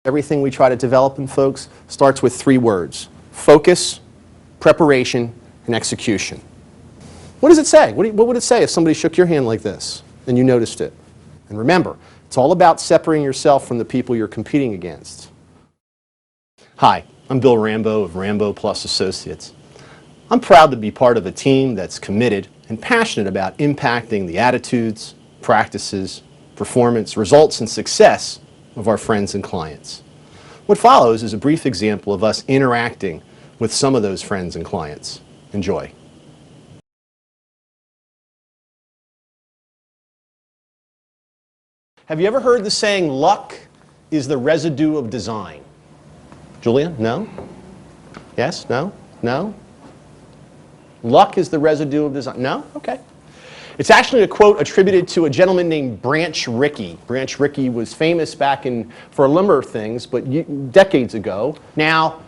Everything we try to develop in folks starts with 3 words: focus, preparation, and execution. What does it say? What would it say if somebody shook your hand like this and you noticed it? And remember, it's all about separating yourself from the people you're competing against. Hi, I'm Bill Rambo of Rambo Plus Associates. I'm proud to be part of a team that's committed and passionate about impacting the attitudes, practices, performance, results, and success of our friends and clients. What follows is a brief example of us interacting with some of those friends and clients. Enjoy. Have you ever heard the saying, luck is the residue of design? Julia, no? Yes? No? No? Luck is the residue of design. No? Okay. It's actually a quote attributed to a gentleman named Branch Rickey. Branch Rickey was famous back for a number of things, but decades ago. Now,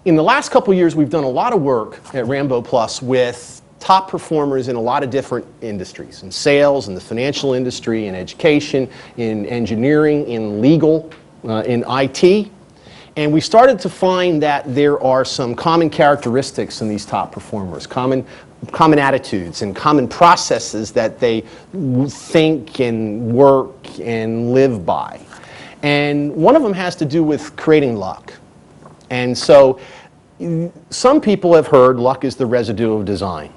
in the last couple of years, we've done a lot of work at Rambo Plus with top performers in a lot of different industries, in sales, in the financial industry, in education, in engineering, in legal, in IT. And we started to find that there are some common characteristics in these top performers, common attitudes and common processes that they think and work and live by. And one of them has to do with creating luck. And so some people have heard luck is the residue of design.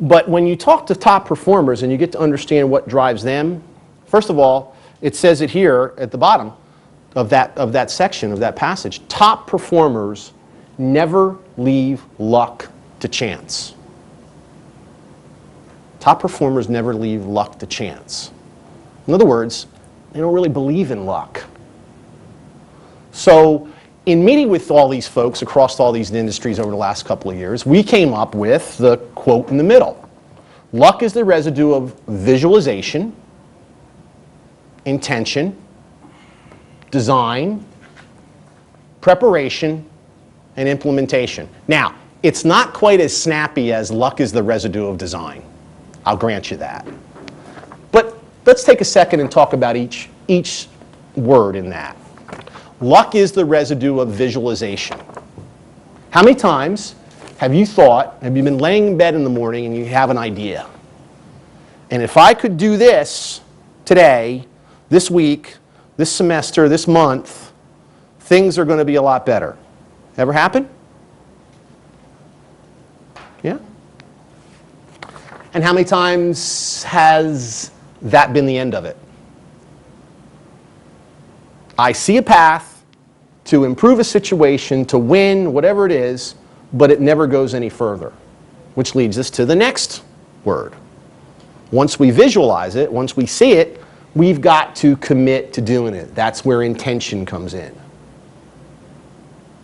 But when you talk to top performers and you get to understand what drives them, first of all, it says it here at the bottom of that section, of that passage. Top performers never leave luck to chance. Top performers never leave luck to chance. In other words, they don't really believe in luck. So in meeting with all these folks across all these industries over the last couple of years, we came up with the quote in the middle. Luck is the residue of visualization, intention, design, preparation, and implementation. Now, it's not quite as snappy as luck is the residue of design. I'll grant you that. But let's take a second and talk about each word in that. Luck is the residue of visualization. How many times have you been laying in bed in the morning and you have an idea? And if I could do this today, this week, this semester, this month, things are going to be a lot better. Ever happen? Yeah? And how many times has that been the end of it? I see a path to improve a situation, to win, whatever it is, but it never goes any further. Which leads us to the next word. Once we visualize it, once we see it, we've got to commit to doing it. That's where intention comes in.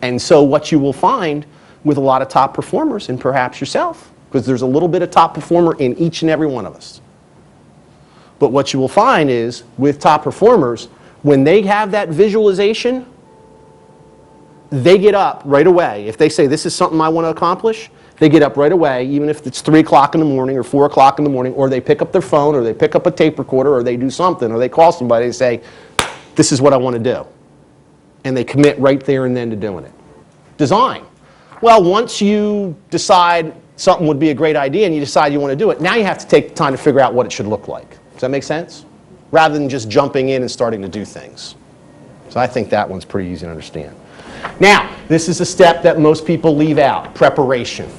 And so what you will find with a lot of top performers, and perhaps yourself, because there's a little bit of top performer in each and every one of us. But what you will find is, with top performers, when they have that visualization, they get up right away. If they say, this is something I want to accomplish, they get up right away, even if it's 3 o'clock in the morning or 4 o'clock in the morning, or they pick up their phone, or they pick up a tape recorder, or they do something, or they call somebody and say, this is what I want to do. And they commit right there and then to doing it. Design. Well, once you decide something would be a great idea and you decide you want to do it, now you have to take the time to figure out what it should look like. Does that make sense? Rather than just jumping in and starting to do things. So I think that one's pretty easy to understand. Now, this is a step that most people leave out, preparation.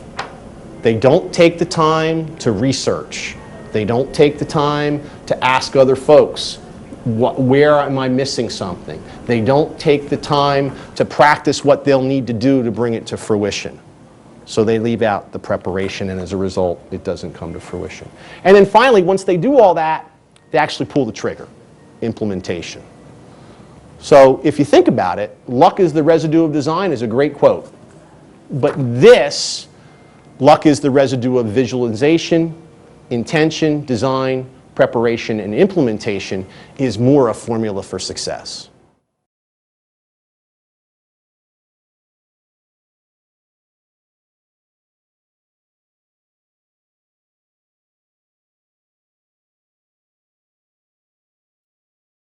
They don't take the time to research. They don't take the time to ask other folks, where am I missing something? They don't take the time to practice what they'll need to do to bring it to fruition. So they leave out the preparation, and as a result, it doesn't come to fruition. And then finally, once they do all that, they actually pull the trigger, implementation. So if you think about it, luck is the residue of design is a great quote. But this, luck is the residue of visualization, intention, design, preparation, and implementation, is more a formula for success.